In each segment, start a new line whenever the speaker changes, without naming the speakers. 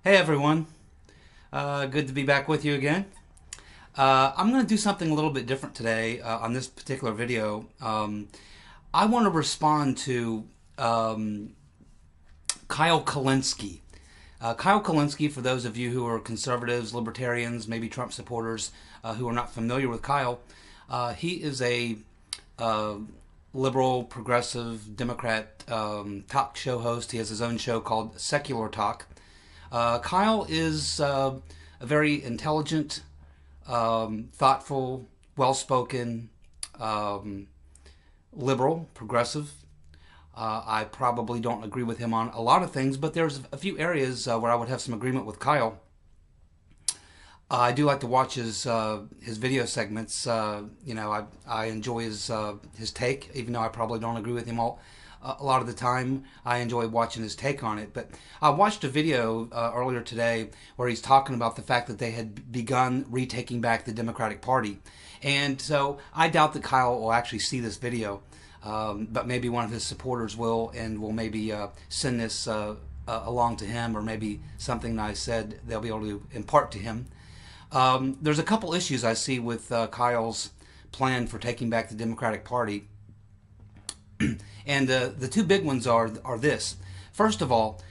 Hey everyone, good to be back with you again. I'm going to do something a little bit different today on this particular video. I want to respond to Kyle Kulinski. Kyle Kulinski, for those of you who are conservatives, libertarians, maybe Trump supporters who are not familiar with Kyle, he is a uh, liberal, progressive, Democrat talk show host. He has his own show called Secular Talk. Kyle is a very intelligent, thoughtful, well spoken, um, liberal, progressive. I probably don't agree with him on a lot of things, but there's a few areas where I would have some agreement with Kyle. I do like to watch his video segments. I enjoy his take, even though I probably don't agree with him a lot of the time. I enjoy watching his take on it. But I watched a video earlier today where he's talking about the fact that they had begun retaking back the Democratic Party, and so I doubt that Kyle will actually see this video. But maybe one of his supporters will, and will maybe send this along to him, or maybe something that I said they'll be able to impart to him. There's a couple issues I see with Kyle's plan for taking back the Democratic Party, and the two big ones are this. First of all,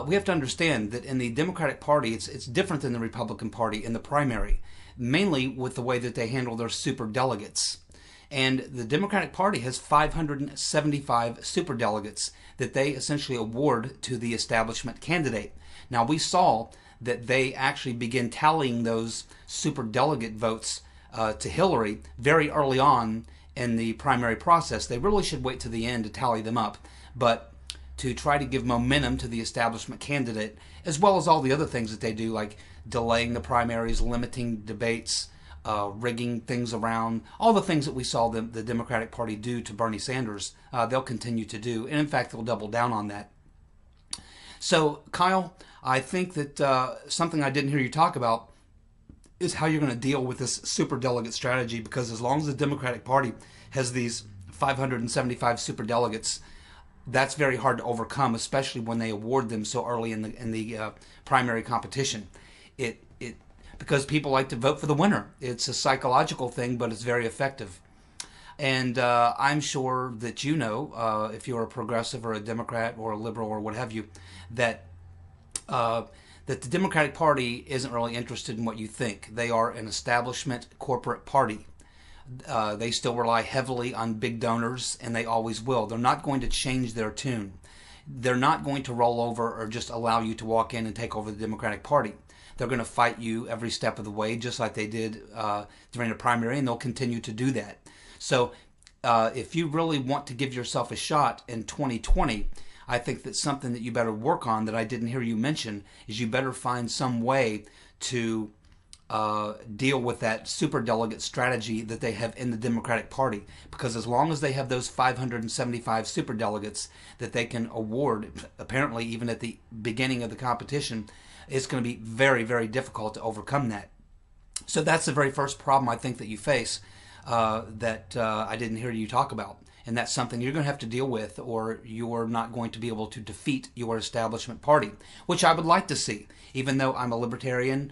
we have to understand that in the Democratic Party, it's different than the Republican Party in the primary, mainly with the way that they handle their super delegates. And the Democratic Party has 575 superdelegates that they essentially award to the establishment candidate. Now, we saw that they actually begin tallying those superdelegate votes to Hillary very early on in the primary process. They really should wait to the end to tally them up, but to try to give momentum to the establishment candidate, as well as all the other things that they do, like delaying the primaries, limiting debates, rigging things around, all the things that we saw the Democratic Party do to Bernie Sanders, they'll continue to do. And in fact, they'll double down on that. So, Kyle, I think that something I didn't hear you talk about is how you're going to deal with this super delegate strategy, because as long as the Democratic Party has these 575 super delegates, that's very hard to overcome, especially when they award them so early in the primary competition. It because people like to vote for the winner. It's a psychological thing, but it's very effective. And I'm sure that if you're a progressive or a Democrat or a liberal or what have you, that uh, that the Democratic Party isn't really interested in what you think. They are an establishment corporate party. They still rely heavily on big donors, and they always will. They're not going to change their tune. They're not going to roll over or just allow you to walk in and take over the Democratic Party. They're going to fight you every step of the way, just like they did during the primary, and they'll continue to do that. So if you really want to give yourself a shot in 2020, I think that something that you better work on that I didn't hear you mention is you better find some way to deal with that superdelegate strategy that they have in the Democratic Party. Because as long as they have those 575 superdelegates that they can award, apparently even at the beginning of the competition, it's going to be very, very difficult to overcome that. So that's the very first problem I think that you face that I didn't hear you talk about. And that's something you're going to have to deal with, or you're not going to be able to defeat your establishment party, which I would like to see. Even though I'm a libertarian,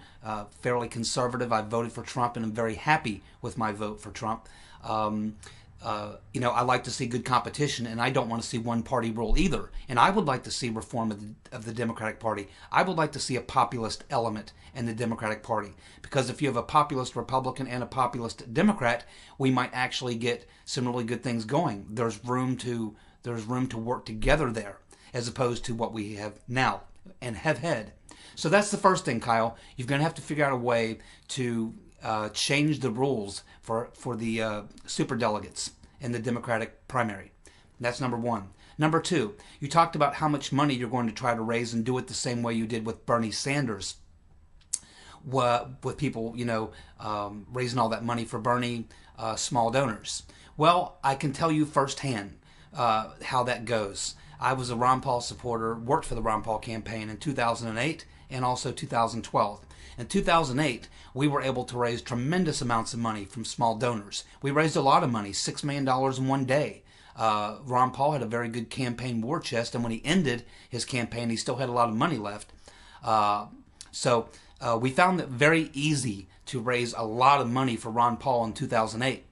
fairly conservative, I voted for Trump and I'm very happy with my vote for Trump. I like to see good competition, and I don't want to see one party rule either. And I would like to see reform of the Democratic Party. I would like to see a populist element in the Democratic Party, because if you have a populist Republican and a populist Democrat, we might actually get some really good things going. There's room to work together there, as opposed to what we have now and have had. So that's the first thing, Kyle. You're going to have to figure out a way to change the rules for the superdelegates in the Democratic primary. That's number one. Number two, you talked about how much money you're going to try to raise and do it the same way you did with Bernie Sanders, with people, raising all that money for Bernie, small donors. Well, I can tell you firsthand how that goes. I was a Ron Paul supporter, worked for the Ron Paul campaign in 2008 and also 2012. In 2008, we were able to raise tremendous amounts of money from small donors. We raised a lot of money, $6 million in one day. Ron Paul had a very good campaign war chest, and when he ended his campaign, he still had a lot of money left. So we found it very easy to raise a lot of money for Ron Paul in 2008.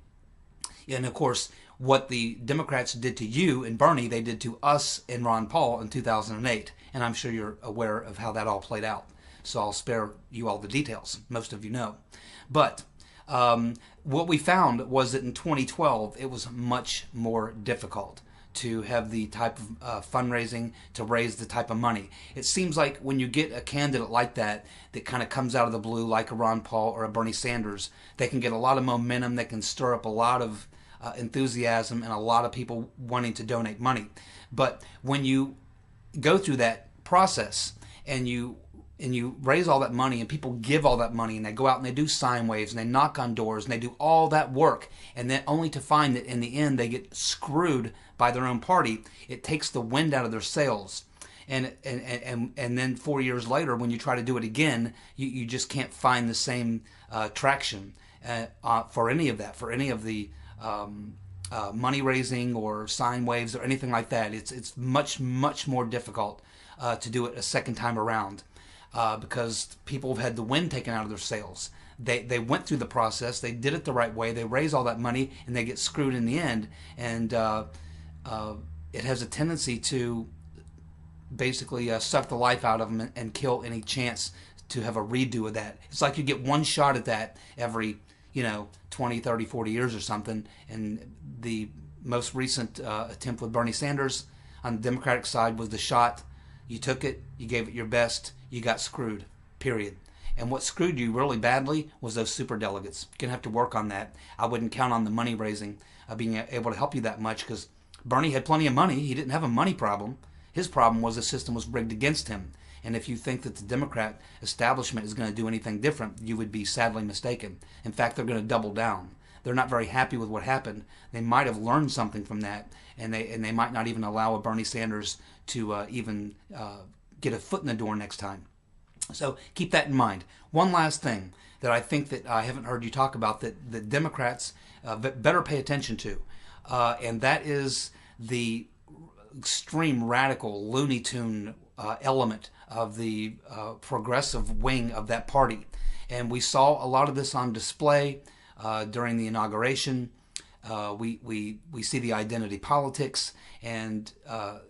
And of course, what the Democrats did to you and Bernie, they did to us and Ron Paul in 2008. And I'm sure you're aware of how that all played out. So I'll spare you all the details. Most of you know. But what we found was that in 2012, it was much more difficult to have the type of fundraising, to raise the type of money. It seems like when you get a candidate like that kind of comes out of the blue, like a Ron Paul or a Bernie Sanders, they can get a lot of momentum, they can stir up a lot of enthusiasm and a lot of people wanting to donate money. But when you go through that process and you raise all that money and people give all that money and they go out and they do sine waves and they knock on doors and they do all that work, and then only to find that in the end they get screwed by their own party, it takes the wind out of their sails. And then 4 years later, when you try to do it again, you just can't find the same traction for any of that, for any of the money raising or sine waves or anything like that. It's much more difficult to do it a second time around because people have had the wind taken out of their sails. They went through the process, they did it the right way, they raise all that money, and they get screwed in the end. And it has a tendency to basically suck the life out of them and kill any chance to have a redo of that. It's like you get one shot at that every 20, 30, 40 years or something. And the most recent attempt with Bernie Sanders on the Democratic side was the shot. You took it, you gave it your best, you got screwed, period. And what screwed you really badly was those superdelegates. You're going to have to work on that. I wouldn't count on the money raising being able to help you that much, because Bernie had plenty of money. He didn't have a money problem. His problem was the system was rigged against him. And if you think that the Democrat establishment is going to do anything different, you would be sadly mistaken. In fact, they're going to double down. They're not very happy with what happened. They might have learned something from that, and they might not even allow a Bernie Sanders to even get a foot in the door next time. So keep that in mind. One last thing that I think that I haven't heard you talk about that the Democrats better pay attention to, and that is the extreme radical Looney Tune element of the progressive wing of that party. And we saw a lot of this on display during the inauguration. We see the identity politics and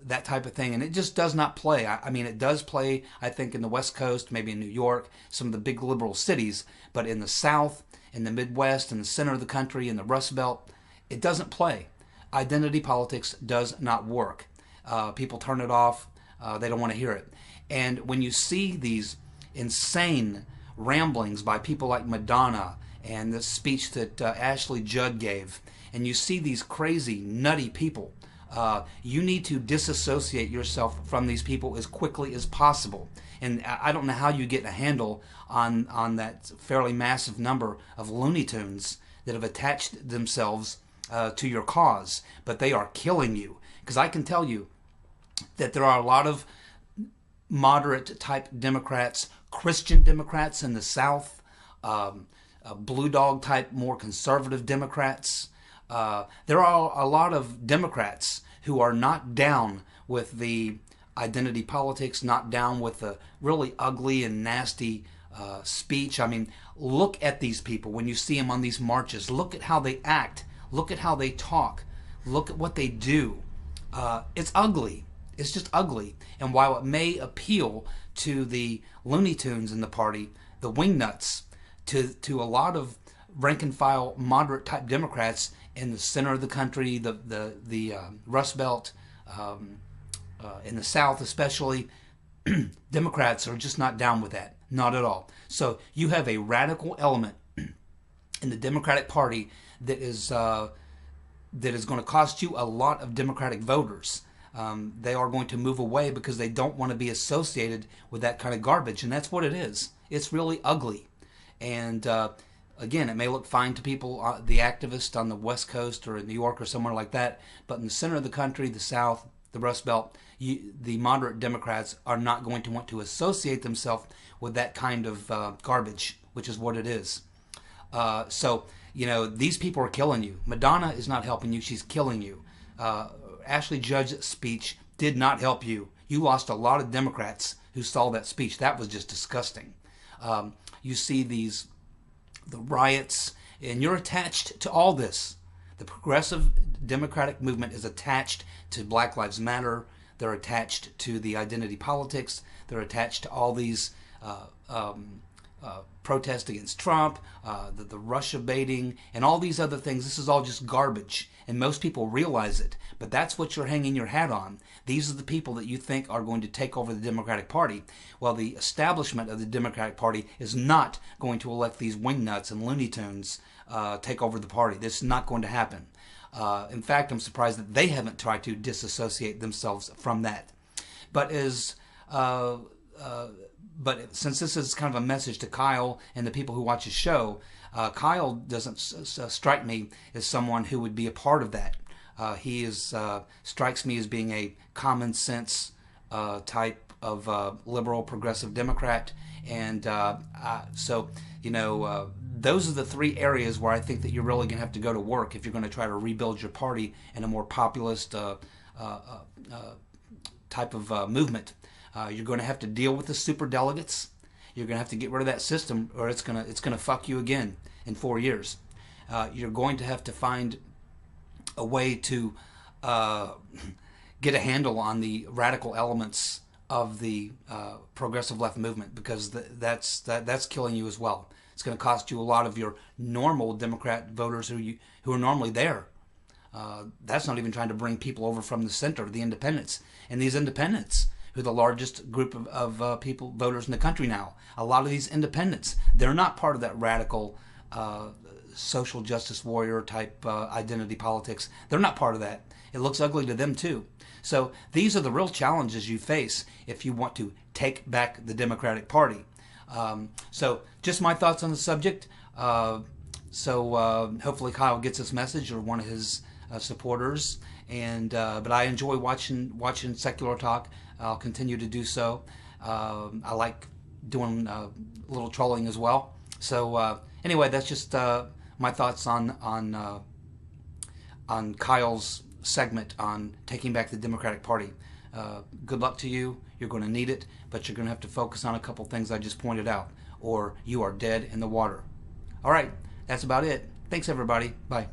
that type of thing, and it just does not play. I mean, it does play, I think, in the West Coast, maybe in New York, some of the big liberal cities, but in the South, in the Midwest, in the center of the country, in the Rust Belt, it doesn't play. Identity politics does not work. People turn it off. They don't want to hear it. And when you see these insane ramblings by people like Madonna and the speech that Ashley Judd gave, and you see these crazy, nutty people, you need to disassociate yourself from these people as quickly as possible. And I don't know how you get a handle on that fairly massive number of Looney Tunes that have attached themselves to your cause, but they are killing you. Because I can tell you that there are a lot of moderate type Democrats, Christian Democrats in the South, blue dog type, more conservative Democrats. There are a lot of Democrats who are not down with the identity politics, not down with the really ugly and nasty speech. I mean, look at these people when you see them on these marches. Look at how they act. Look at how they talk. Look at what they do. It's ugly. It's just ugly. And while it may appeal to the Looney Tunes in the party, the wingnuts, to a lot of rank and file moderate type Democrats in the center of the country, the Rust Belt, in the South especially, Democrats are just not down with that. Not at all. So you have a radical element in the Democratic Party that is going to cost you a lot of Democratic voters. They are going to move away because they don't want to be associated with that kind of garbage, and that's what it is. It's really ugly. And again, it may look fine to people, the activists on the West Coast or in New York or somewhere like that, but in the center of the country, the South, the Rust Belt, the moderate Democrats are not going to want to associate themselves with that kind of garbage, which is what it is. So, these people are killing you. Madonna is not helping you. She's killing you. Ashley Judd's speech did not help you. You lost a lot of Democrats who saw that speech. That was just disgusting. You see the riots, and you're attached to all this. The progressive Democratic movement is attached to Black Lives Matter. They're attached to the identity politics. They're attached to all these protests against Trump, the Russia baiting, and all these other things. This is all just garbage, and most people realize it. But that's what you're hanging your hat on. These are the people that you think are going to take over the Democratic Party. Well, the establishment of the Democratic Party is not going to elect these wingnuts and Looney Tunes take over the party. This is not going to happen. In fact, I'm surprised that they haven't tried to disassociate themselves from that. But since this is kind of a message to Kyle and the people who watch his show, Kyle doesn't strike me as someone who would be a part of that. He strikes me as being a common sense type of liberal progressive Democrat, and so those are the three areas where I think that you're really going to have to go to work if you're going to try to rebuild your party in a more populist type of movement. You're going to have to deal with the super delegates. You're going to have to get rid of that system, or it's going to fuck you again in 4 years. You're going to have to find a way to get a handle on the radical elements of the progressive left movement, because that's killing you as well. It's going to cost you a lot of your normal Democrat voters who are normally there. That's not even trying to bring people over from the center, the independents. And these independents, who are the largest group of people, voters in the country now, a lot of these independents, they're not part of that radical social justice warrior type identity politics. They're not part of that. It looks ugly to them too. So these are the real challenges you face if you want to take back the Democratic Party. So just my thoughts on the subject. Hopefully Kyle gets this message, or one of his supporters. But I enjoy watching Secular Talk. I'll continue to do so. I like doing a little trolling as well. So anyway, that's just my thoughts on Kyle's segment on taking back the Democratic Party. Good luck to you. You're going to need it, but you're going to have to focus on a couple things I just pointed out, or you are dead in the water. All right, that's about it. Thanks, everybody. Bye.